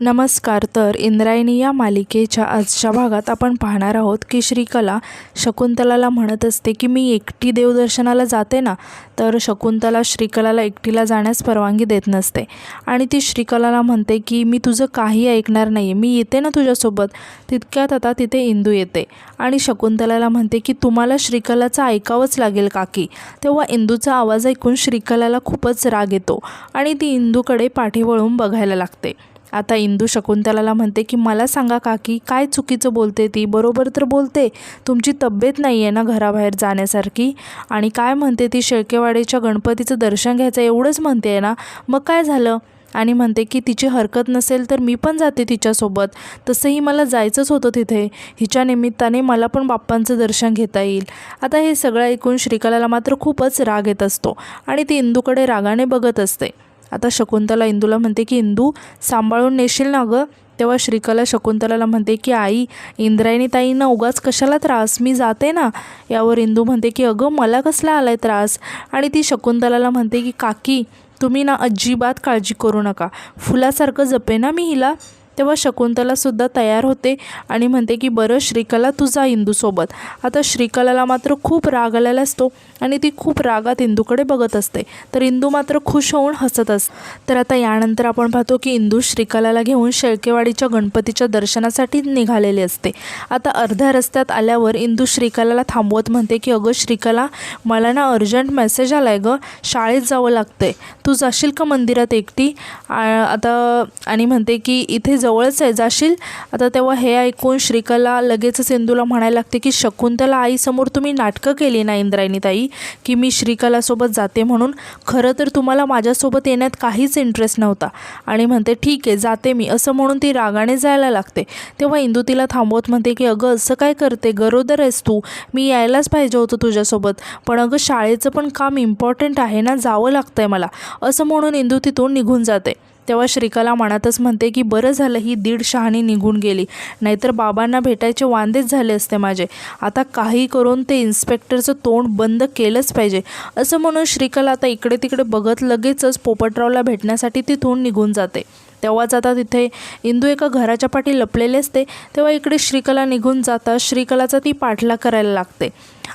नमस्कार. तर इंद्रायणी या मालिकेच्या आजच्या भागात आपण पाहणार आहोत की श्रीकला शकुंतलाला म्हणत असते की मी एकटी देवदर्शनाला जाते ना. तर शकुंतला श्रीकलाला एकटीला जाण्यास परवानगी देत नसते आणि ती श्रीकलाला म्हणते की मी तुझं काही ऐकणार नाही, मी येते ना तुझ्यासोबत. तितक्यात आता तिथे इंदू येते आणि शकुंतलाला म्हणते की तुम्हाला श्रीकलाचं ऐकावंच लागेल काकी. तेव्हा इंदूचा आवाज ऐकून श्रीकलाला खूपच राग येतो आणि ती इंदूकडे पाठी वळून बघायला लागते. आता इंदू शकुंतलाला म्हणते की मला सांगा काकी, काय चुकीचं बोलते ती? बरोबर तर बोलते, तुमची तब्येत नाही आहे ना घराबाहेर जाण्यासारखी. आणि काय म्हणते ती, शेळकेवाडीच्या गणपतीचं दर्शन घ्यायचं एवढंच म्हणते आहे ना, मग काय झालं? आणि म्हणते की तिची हरकत नसेल तर मी पण जाते तिच्यासोबत, तसंही मला जायचंच होतं तिथे, हिच्या निमित्ताने मला पण बाप्पांचं दर्शन घेता येईल. आता हे सगळं ऐकून श्रीकलाला मात्र खूपच राग येत असतो आणि ती इंदूकडे रागाने बघत असते. आता शकुंतला इंदूला म्हणते की इंदू, सांभाळून नेशील ना गं? तेव्हा श्रीकला शकुंतलाला म्हणते की आई, इंद्रायणी ताईंना उगाच कशाला त्रास, मी जाते ना. यावर इंदू म्हणते की अगं मला कसला आलाय त्रास? आणि ती शकुंतलाला म्हणते की काकी, तुम्ही ना अजिबात काळजी करू नका, फुलासारखं जपे ना मी हिला. तेव्हा शकुंतलासुद्धा तयार होते आणि म्हणते की बरं श्रीकला तू जा इंदूसोबत. आता श्रीकलाला मात्र खूप राग आलेला असतो आणि ती खूप रागात इंदूकडे बघत असते, तर इंदू मात्र खुश होऊन हसत असते. तर आता यानंतर आपण पाहतो की इंदू श्रीकलाला घेऊन शेळकेवाडीच्या गणपतीच्या दर्शनासाठी निघालेली असते. आता अर्ध्या रस्त्यात आल्यावर इंदू श्रीकलाला थांबवत म्हणते की अगं श्रीकला, मला ना अर्जंट मेसेज आला आहे गं, शाळेत जावं लागतंय, तू जाशील का मंदिरात एकटी? आता आणि म्हणते की इथे जवळच आहे, जाशील? आता तेव्हा हे ऐकून श्रीकला लगेचच इंदूला म्हणायला लागते की शकुंतला आईसमोर तुम्ही नाटकं केली ना इंद्रायणी ताई, की मी श्रीकलासोबत जाते म्हणून. खरं तर तुम्हाला माझ्यासोबत येण्यात काहीच इंटरेस्ट नव्हता. आणि म्हणते ठीक आहे जाते मी, असं म्हणून ती रागाने जायला लागते. तेव्हा इंदू तिला थांबवत म्हणते की अगं असं काय करते, गरोदर आहेस तू, मी यायलाच पाहिजे होतं तुझ्यासोबत, पण अगं शाळेचं पण काम इम्पॉर्टंट आहे ना, जावं लागतंय मला, असं म्हणून इंदू तिथून निघून जाते. तेव्हा श्रीकला मनातच म्हणते की बरं झालं ही दीड शहाणी निघून गेली, नाहीतर बाबांना भेटायचे वांदेच झाले असते माझे. आता काही करून ते इन्स्पेक्टरचं तोंड बंद केलंच पाहिजे, असं म्हणून श्रीकला आता इकडे तिकडे बघत लगेचच पोपटरावला भेटण्यासाठी तिथून निघून जाते. तेव्हाच आता तिथे इंदू एका घराच्या पाठी लपलेले असते. तेव्हा इकडे श्रीकला निघून जाता श्रीकलाचा ती पाठलाग करायला लागते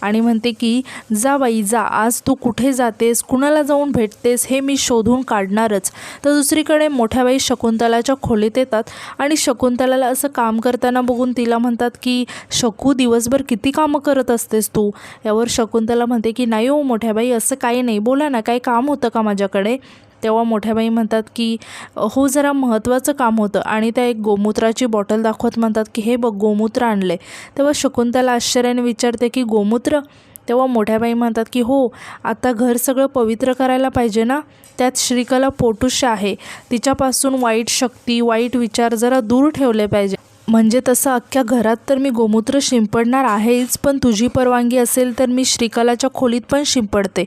आणि म्हणते की जा बाई जा, आज तू कुठे जातेस, कुणाला जाऊन भेटतेस हे मी शोधून काढणारच. तर दुसरीकडे मोठ्या बाई शकुंतलाच्या खोलीत येतात आणि शकुंतलाला असं काम करताना बघून तिला म्हणतात की शकू, दिवसभर किती कामं करत असतेस तू? यावर शकुंतला म्हणते की नाही हो मोठ्या बाई, असं काही नाही, बोला ना, काही काम होतं का माझ्याकडे? तेव्हा मोठ्या बाई म्हणतात की हो जरा महत्त्वाचं काम होतं, आणि त्या एक गोमूत्राची बॉटल दाखवत म्हणतात की हे बघ गोमूत्र आणले. तेव्हा शकुंतला आश्चर्याने विचारते की गोमूत्र? तेव्हा मोठ्या बाई म्हणतात की हो, आता घर सगळं पवित्र करायला पाहिजे ना, त्यात श्रीकला पोटुष्य आहे, तिच्यापासून वाईट शक्ती वाईट विचार जरा दूर ठेवले पाहिजे. म्हणजे तसं अख्ख्या घरात तर मी गोमूत्र शिंपडणार आहेच, पण तुझी परवानगी असेल तर मी श्रीकलाच्या खोलीत पण शिंपडते.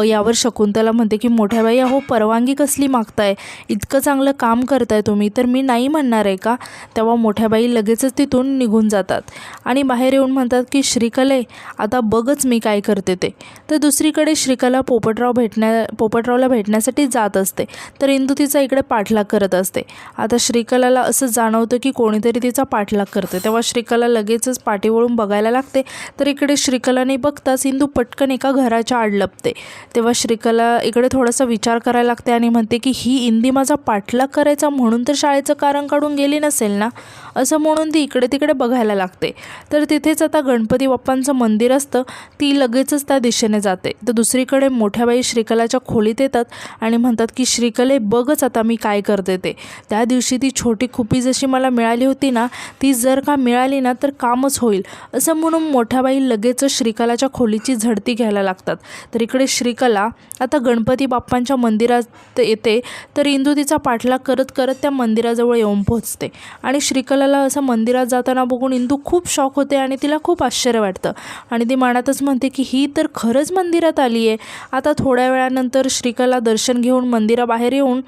यावर शकुंतला म्हणते की मोठ्या बाई अहो, परवानगी कसली मागताय, इतकं चांगलं काम करताय तुम्ही, तर मी नाही म्हणणार आहे का? तेव्हा मोठ्या बाई लगेचच तिथून निघून जातात आणि बाहेर येऊन म्हणतात की श्रीकले, आता बघच मी काय करते ते. तर दुसरीकडे श्रीकला पोपटरावला भेटण्यासाठी जात असते, तर इंदू तिचा इकडे पाठलाग करत असते. आता श्रीकलाला असं जाणवतं की कोणीतरी तिचा पाठलाग करते. तेव्हा श्रीकला लगेचच पाठी वळून बघायला लागते, तर इकडे श्रीकलाने बघताच इंदू पटकन एका घराच्या आड लपते. तेव्हा श्रीकला इकडे थोडासा विचार करायला लागते आणि म्हणते की ही इंदी माझा पाठलाग करायचा म्हणून तर शाळेचं कारण काढून गेली नसेल ना, असं म्हणून ती इकडे तिकडे बघायला लागते. तर तिथेच आता गणपती बाप्पांचं मंदिर असतं, ती लगेचच त्या दिशेने जाते. तर दुसरीकडे मोठ्या बाई श्रीकलाच्या खोलीत येतात आणि म्हणतात की श्रीकले, बघच आता मी काय करते ते. त्या दिवशी ती छोटी खुपी जशी मला मिळाली होती ना, ती जर का मिळाली ना तर कामच होईल, असं म्हणून मोठ्या बाई लगेचच श्रीकलाच्या खोलीची झडती घ्यायला लागतात. तर इकडे श्रीकला आता गणपती बाप्पांच्या मंदिरात येते, तर इंदू तिचा पाठलाग करत करत त्या मंदिराजवळ येऊन पोहोचते आणि श्रीकलाला असं मंदिरात जाताना बघून इंदू खूप शॉक होते आणि तिला खूप आश्चर्य वाटतं आणि ती मनातच म्हणते की ही तर खरंच मंदिरात आली आहे. आता थोड्या वेळानंतर श्रीकला दर्शन घेऊन मंदिराबाहेर येऊन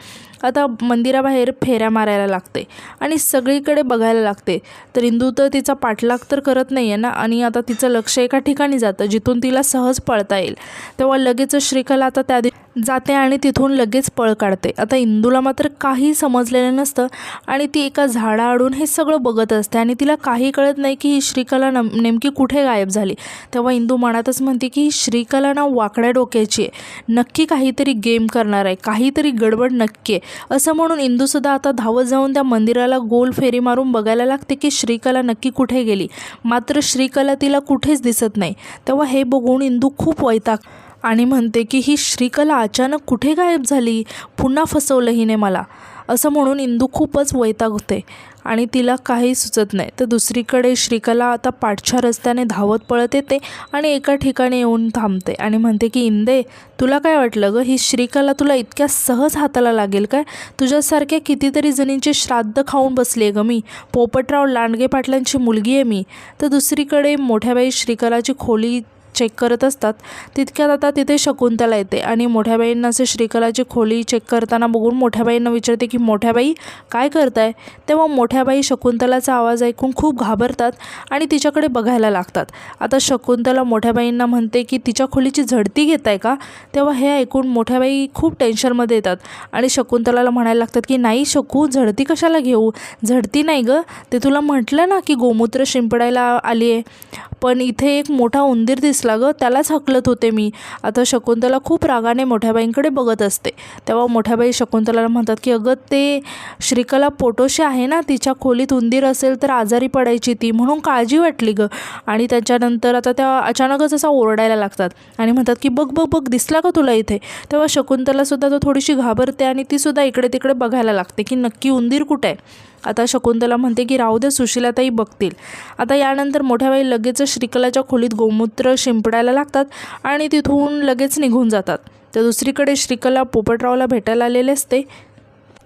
आता मंदिराबाहेर फेऱ्या मारायला लागते आणि सगळीकडे बघायला लागते. तर इंदू तर तिचा पाठलाग तर करत नाही आहे ना, आणि आता तिचं लक्ष एका ठिकाणी जातं जिथून तिला सहज पळता येईल. तेव्हा लगेच श्रीकला आता त्या जाते आणि तिथून लगेच पळ काढते. आता इंदूला मात्र काही समजलेलं नसतं आणि ती एका झाडाआडून हे सगळं बघत असते आणि तिला काही कळत नाही की ही श्रीकला नेमकी कुठे गायब झाली. तेव्हा इंदू मनातच म्हणते की ही श्रीकला ना वाकड्या डोक्याची आहे, नक्की काहीतरी गेम करणार आहे, काहीतरी गडबड नक्की आहे. असं म्हणून इंदूसुद्धा आता धावत जाऊन त्या मंदिराला गोल फेरी मारून बघायला लागते की श्रीकला नक्की कुठे गेली. मात्र श्रीकला तिला कुठेच दिसत नाही. तेव्हा हे बघून इंदू खूप वैताग आणि म्हणते की ही श्रीकला अचानक कुठे गायब झाली, पुन्हा फसवलं हिने मला. असं म्हणून इंदू खूपच वैतागते आणि तिला काही सुचत नाही. तर दुसरीकडे श्रीकला आता पाठच्या रस्त्याने धावत पळत येते आणि एका ठिकाणी येऊन थांबते आणि म्हणते की इंदे, तुला काय वाटलं गं, ही श्रीकला तुला इतक्या सहज हाताला लागेल काय? तुझ्यासारख्या कितीतरी जणींचे श्राद्ध खाऊन बसली आहे गं मी. पोपटराव लांडगे पाटलांची मुलगी आहे मी. तर दुसरीकडे मोठ्याबाई श्रीकलाची खोली चेक करत असतात. तितक्यात आता तिथे शकुंतला येते आणि मोठ्याबाईंना असे श्रीकलाची खोली चेक करताना बघून मोठ्याबाईंना विचारते की मोठ्याबाई काय करताय? तेव्हा मोठ्याबाई शकुंतलाचा आवाज ऐकून खूप घाबरतात आणि तिच्याकडे बघायला लागतात. आता शकुंतला मोठ्याबाईंना म्हणते की तिच्या खोलीची झडती घेताय का? तेव्हा हे ऐकून मोठ्याबाई खूप टेन्शनमध्ये येतात आणि शकुंतलाला म्हणायला लागतात की नाही शकू, झडती कशाला घेऊ, झडती नाही गं, ते तुला म्हटलं ना की गोमूत्र शिंपडायला आली आहे, पण इथे एक मोठा उंदीर दिसला गं, त्यालाच हकलत होते मी. आता शकुंतला खूप रागाने मोठ्याबाईंकडे बघत असते. तेव्हा मोठ्याबाई शकुंतलाला म्हणतात की अगं ते श्रीकला पोटोशी आहे ना, तिच्या खोलीत उंदीर असेल तर आजारी पडायची ती, म्हणून काळजी वाटली गं. आणि त्याच्यानंतर आता त्या अचानकच असा ओरडायला लागतात आणि म्हणतात की बघ बघ बघ, दिसला का तुला इथे? तेव्हा शकुंतलासुद्धा तो थोडीशी घाबरते आणि तीसुद्धा इकडे तिकडे बघायला लागते की नक्की उंदीर कुठे आहे. आता शकुंतला म्हणते की राहू दे, सुशीलाताई बघतील. आता यानंतर मोठ्याबाई लगेच श्रीकलाच्या खोलीत गोमूत्र शिंपडायला लागतात आणि तिथून लगेच निघून जातात. तर दुसरीकडे श्रीकला पोपटरावला भेटायला आलेले असते.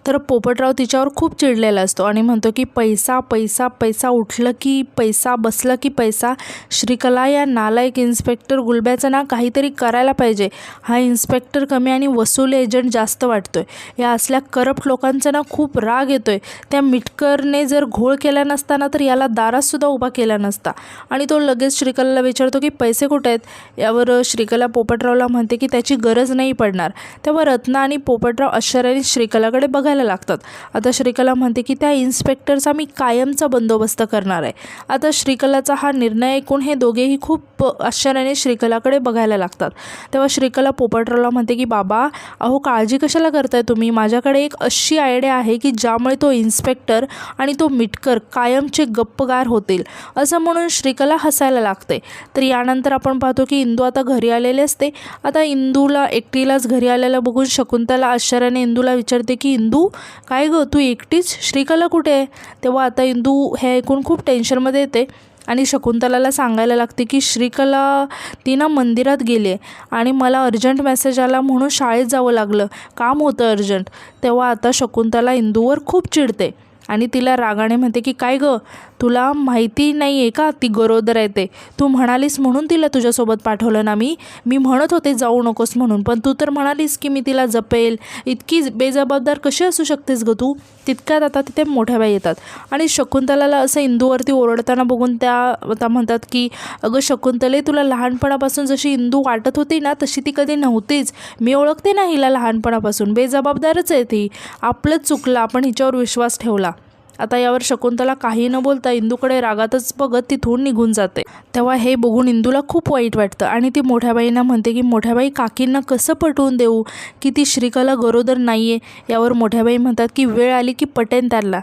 तर पोपटराव तिच्यावर खूप चिडलेला असतो आणि म्हणतो की पैसा पैसा पैसा, उठलं की पैसा, बसलं की पैसा. श्रीकला, या नालायक इन्स्पेक्टर गुलब्याचं ना काहीतरी करायला पाहिजे. हा इन्स्पेक्टर कमी आणि वसूल एजंट जास्त वाटतोय. या असल्या करप्ट लोकांचा ना खूप राग येतोय. त्या मिटकरने जर घोळ केला नसता ना तर याला दारातसुद्धा उभा केला नसता. आणि तो लगेच श्रीकलाला विचारतो की पैसे कुठे आहेत? यावर श्रीकला पोपटरावला म्हणते की त्याची गरज नाही पडणार. तेव्हा रत्ना आणि पोपटराव आश्चर्याने श्रीकलाकडे बघायला लागतात. आता श्रीकला म्हणते की त्या इन्स्पेक्टरचा मी कायमचा बंदोबस्त करणार आहे. आता श्रीकलाचा हा निर्णय ऐकून हे दोघेही खूप आश्चर्याने श्रीकलाकडे बघायला लागतात. तेव्हा श्रीकला पोपटरावला म्हणते की बाबा, अहो काळजी कशाला करताय तुम्ही, माझ्याकडे एक अशी आयडिया आहे की ज्यामुळे तो इन्स्पेक्टर आणि तो मिटकर कायमचे गप्पगार होतील. असं म्हणून श्रीकला हसायला लागते. तर यानंतर आपण पाहतो की इंदू आता घरी आलेले असते. आता इंदूला एकटीलाच घरी आलेला बघून शकुंतला आश्चर्याने इंदूला विचारते की इंदू काय गं, तू एकटीच, श्रीकला कुठे आहे? तेव्हा आता इंदू हे ऐकून खूप टेन्शनमध्ये येते आणि शकुंतलाला सांगायला लागते की श्रीकला ती ना मंदिरात गेली आहे आणि मला अर्जंट मेसेज आला म्हणून शाळेत जावं लागलं, काम होतं अर्जंट. तेव्हा आता शकुंतला इंदूवर खूप चिडते आणि तिला रागाने म्हणते की काय गं, तुला माहिती नाही आहे का ती गरोदर आहे ते? तू म्हणालीस म्हणून तिला तुझ्यासोबत पाठवलं ना मी म्हणत होते जाऊ नकोस म्हणून, पण तू तर म्हणालीस की मी तिला जपेल. इतकी बेजबाबदार कशी असू शकतेस गं तू? तितक्यात आता तिथे मोठ्याबाई येतात आणि शकुंतलाला असं इंदूवरती ओरडताना बघून त्या आता म्हणतात की अगं शकुंतले, तुला लहानपणापासून जशी इंदू वाटत होती ना तशी ती कधी नव्हतीच. मी ओळखते ना हिला लहानपणापासून, बेजबाबदारच आहे ती. आपलंच चुकलं, आपण हिच्यावर विश्वास ठेवला. आता यावर शकुंतला काही न बोलता इंदूकडे रागातच बघत तिथून निघून जाते. तेव्हा हे बघून इंदूला खूप वाईट वाटतं आणि ती मोठ्याबाईंना म्हणते की मोठ्याबाई, काकींना कसं पटवून देऊ की ती श्रीकला गरोदर नाही आहे? यावर मोठ्याबाई म्हणतात की वेळ आली की पटेन त्यांना.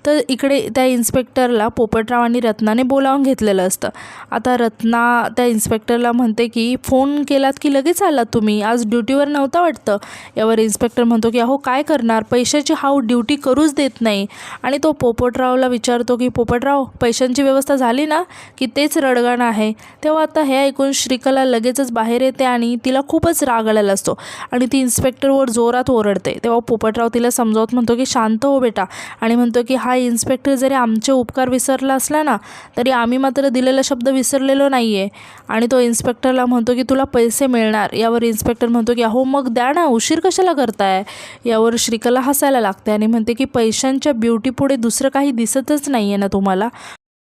तर इकडे त्या इन्स्पेक्टरला पोपटराव आणि रत्नाने बोलावून घेतलेलं असतं. आता रत्ना त्या इन्स्पेक्टरला म्हणते की फोन केलात की लगेच आलात तुम्ही, आज ड्युटीवर नव्हता वाटतं. यावर इन्स्पेक्टर म्हणतो की अहो काय करणार, पैशाची हाव ड्युटी करूच देत नाही. आणि तो पोपटरावला विचारतो की पोपटराव, पैशांची व्यवस्था झाली ना, की तेच रडगाणं आहे. तेव्हा आता हे ऐकून श्रीकला लगेचच बाहेर येते आणि तिला खूपच राग आलेला असतो आणि ती इन्स्पेक्टरवर जोरात ओरडते. तेव्हा पोपटराव तिला समजावत म्हणतो की शांत हो बेटा आणि म्हणतो की हा हा इन्स्पेक्टर जरी आमचे उपकार विसरला असला ना, तरी आम्ही मात्र दिलेला शब्द विसरलेलो नाही आहे. आणि तो इन्स्पेक्टरला म्हणतो की तुला पैसे मिळणार. यावर इन्स्पेक्टर म्हणतो की अहो मग द्या ना, उशीर कशाला करताय. यावर श्रीकला हसायला लागते आणि म्हणते की पैशांच्या ब्युटीपुढे दुसरं काही दिसतच नाही आहे ना तुम्हाला.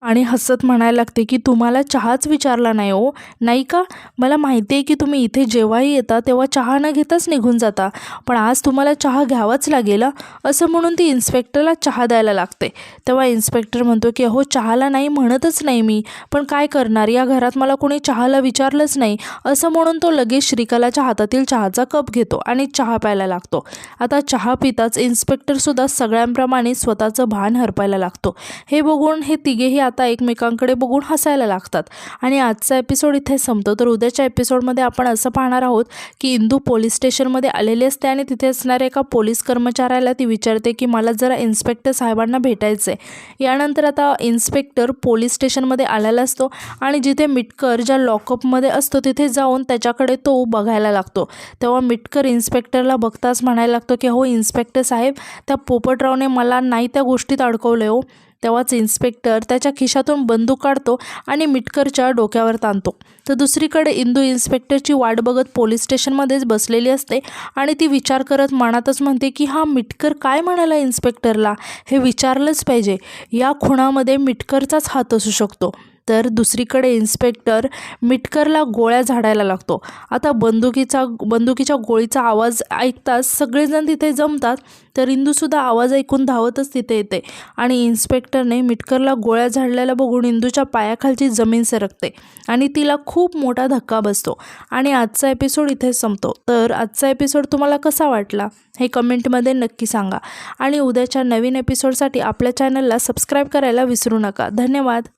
आणि हसत म्हणायला लागते की तुम्हाला चहाच विचारला नाही हो, नाही का. मला माहिती आहे की तुम्ही इथे जेव्हाही येता तेव्हा चहा न घेताच निघून जाता, पण आज तुम्हाला चहा घ्यावाच लागेल. असं म्हणून ती इन्स्पेक्टरला चहा द्यायला लागते. तेव्हा इन्स्पेक्टर म्हणतो की अहो चहाला नाही म्हणतच नाही मी, पण काय करणार, या घरात मला कोणी चहाला विचारलंच नाही. असं म्हणून तो लगेच श्रीकलाच्या हातातील चहाचा कप घेतो आणि चहा प्यायला लागतो. आता चहा पिताच इन्स्पेक्टरसुद्धा सगळ्यांप्रमाणे स्वतःचं भान हरपायला लागतो. हे बघून हे तिघेही आता एकमेकांकडे बघून हसायला लागतात. आणि आजचा एपिसोड इथे संपतो. तर उद्याच्या एपिसोडमध्ये आपण असं पाहणार आहोत की इंदू पोलीस स्टेशनमध्ये आलेली असते आणि तिथे असणाऱ्या एका पोलीस कर्मचाऱ्याला ती विचारते की मला जरा इन्स्पेक्टर साहेबांना भेटायचं आहे. यानंतर आता इन्स्पेक्टर पोलीस स्टेशनमध्ये आलेला असतो आणि जिथे मिटकर ज्या लॉकअपमध्ये असतो तिथे जाऊन त्याच्याकडे तो बघायला लागतो. तेव्हा मिटकर इन्स्पेक्टरला बघताच म्हणायला लागतो की हो इन्स्पेक्टर साहेब, त्या पोपटरावने मला नाही त्या गोष्टीत अडकवलं हो. तेव्हाच इन्स्पेक्टर त्याच्या खिशातून बंदूक काढतो आणि मिटकरच्या डोक्यावर ताणतो. तर दुसरीकडे इंदू इन्स्पेक्टरची वाट बघत पोलीस स्टेशनमध्येच बसलेली असते आणि ती विचार करत मनातच म्हणते की हा मिटकर काय म्हणाला इन्स्पेक्टरला, हे विचारलंच पाहिजे. या खुणामध्ये मिटकरचाच हात असू शकतो. तर दुसरीकडे इन्स्पेक्टर मिटकरला गोळ्या झाडायला लागतो. आता बंदुकीच्या गोळीचा आवाज ऐकताच सगळेजण तिथे जमतात. तर इंदूसुद्धा आवाज ऐकून धावतच तिथे येते आणि इन्स्पेक्टरने मिटकरला गोळ्या झाडल्याला बघून इंदूच्या पायाखालची जमीन सरकते आणि तिला खूप मोठा धक्का बसतो. आणि आजचा एपिसोड इथे संपतो. तर आजचा एपिसोड तुम्हाला कसा वाटला हे कमेंटमध्ये नक्की सांगा आणि उद्याच्या नवीन एपिसोडसाठी आपल्या चॅनलला सबस्क्राईब करायला विसरू नका. धन्यवाद.